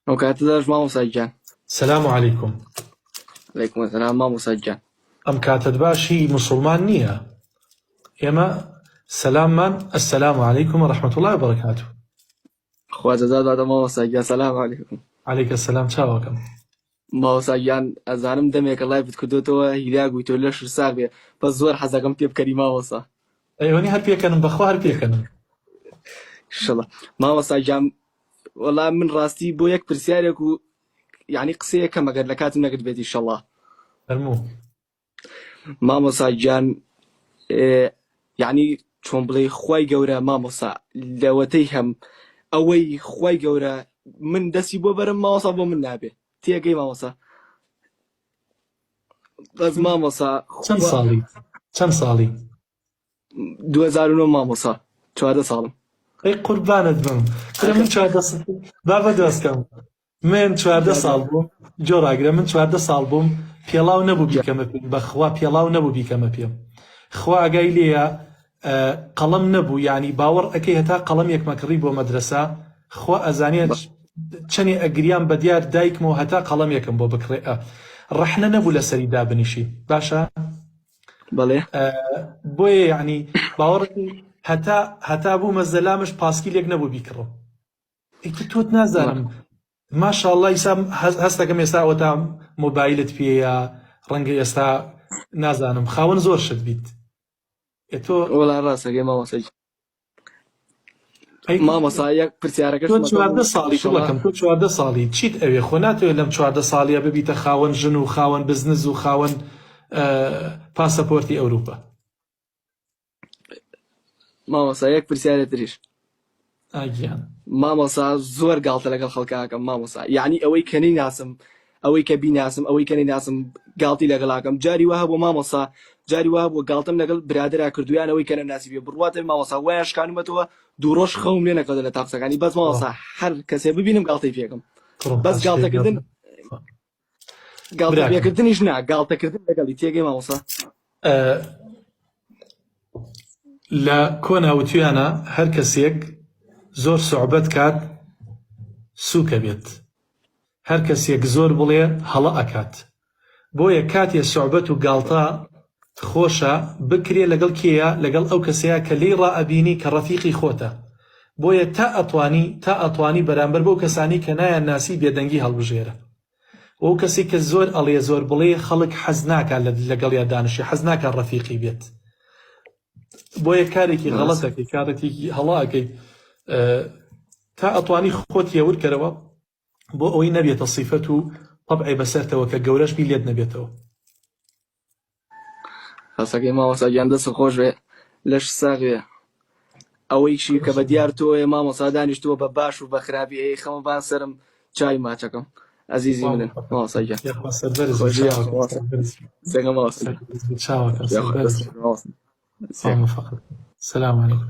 وكاتداش ما مسجل. السلام عليكم. عليكم السلام ما مسجل. أم كاتد باشي مسلمان نية إما سلام من السلام عليكم ورحمة الله وبركاته. خوات زاد هذا ما مسجل. السلام عليكم. عليك السلام شاوكم. ما مسجل أزانم دمك الله بتكدوتو هيلاق ويتولش رسالة بس زور حزقم تيب كريمة وصا. أيواني هل بيكنم بخوا هل بيكنم إن شاء الله ما مسجل. والله من راستي بويك برسالك يعني قصية كما قد لكات نقد بيتي إن شاء الله. المو ما مسجل يعني شون بلي خوي جورا ما مسا لوتيهم أوي خوي جورا من دسي بوبرم ما وصابو من نابه تيجي ما وصا بس ما وصا چەند ساڵی چەند ساڵی 2009 ما وصا 4 سالم ئەی قوربانت بم کرە من 14 بابە دۆستکەم من 14 ساڵ بووم جۆڕاگرە من 14 ساڵ بووم پێڵاو نەبوو بیکەمە پێم بەخوا پێڵاو نەبوو بیکەمە پێم خوا ئاگای لێیە قەڵەم نەبوو یعنی باوەڕ ئەەکەی هەتا قەڵەمێکمە کڕی بۆ مەدرسە خوا ئەزانێت چەنێ ئەگریان بە دیار دایکمەوە هەتا قەڵەمێکم بۆ بکڕێ ڕەحنە نەبوو لەسەری دابنیشی باشە بەڵێ بۆیە یعنی باوەڕی هەتا بوو مەزەلامش پاسکیلێک نەبوو بیکڕم ئیتر تۆت نازانم ماشاءالله ئیسا هەست دەکەم ئێستا ئەوەتا مۆبایلت پێیە ڕەنگە ئێستا نازانم خاوەن زۆر شت بیت تۆ وڵا ڕاستەکەی مامۆسا یەک پرسیارەکەش تۆ 14 ساڵی کوڵەکەم تۆ 14 ساڵی چیت ئەوێ خۆ ناتەوێت لەم 14 ساڵیە ببیتە خاوەن ژن و خاوەن بزنس و خاوەن پاسەپۆرتی ئەوروپا مامۆسا یەک پرسیارە تریش ئاگیان مامۆسا زۆر گاڵتە لەگەڵ خەڵکاکەم مامۆسا یعنی ئەوەی کە نەیناسم ئەوەی کە بیناسم ئەوەی کە نەیناسم گاڵتی لەگەڵاکەم جاری وها بۆ مامۆسا جاری وها بۆ گاڵتم لەگەڵ برادرا کردویان ئەوەی کە نەناسی بێ بڕواتە مامۆسا وایە شکانومەتەوە دوو ڕۆژ خەوم لێ نەکەوتە لە تاقسەکانی بەس مامۆسا هەر کەسێ ببینم گاڵتەی پێکەم بەس گاڵتەکردن گاڵتە پێکردنیش نا گاڵتەکردن لەگەڵی تێگەی مامۆسا لە کۆناوتویانە هەر کەسێک زۆر سوعبەت کات سووکە بێت هەر کەسێک زۆر بڵێ هەڵە ئەکات بۆیە کاتێ سوعبەت و گاڵتە خۆشە بکرێ لەگەڵ کێیە لەگەڵ ئەو کەسەیە کە لێی ڕائەبینی کە ڕەفیقی خۆتە بۆیە تا ئەتوانی بەرامبەر بەو کەسانی کە نایان ناسی بێدەنگی هەڵبژێرە ئەو کەسی کە زۆر ئەڵێ زۆر بڵێ خەڵک حەز ناکات لەگەڵیا دانیشی حەز ناکات ڕەفیقی بێت بۆیە کارێکی غەڵەتەکەی کارێکی هەڵاکەی تا ئەتوانی خۆت یەورکەرەوە بۆ ئەوەی نەبێتە صیفەت و طبعی بەسەرتەوە کە گەورەش بی لێت نەبێتەوە هەسەکەی مامۆسا گیان دەست خۆش بێ لەش ساغێ ئەوەیشی کە بە دیار تۆیە مامۆسا دانیشتووە بە باش و بە خراپی ئەی خەمەبان سرم چای ماچەکەم عزیزی منن مامۆسا گیان سلام عليكم.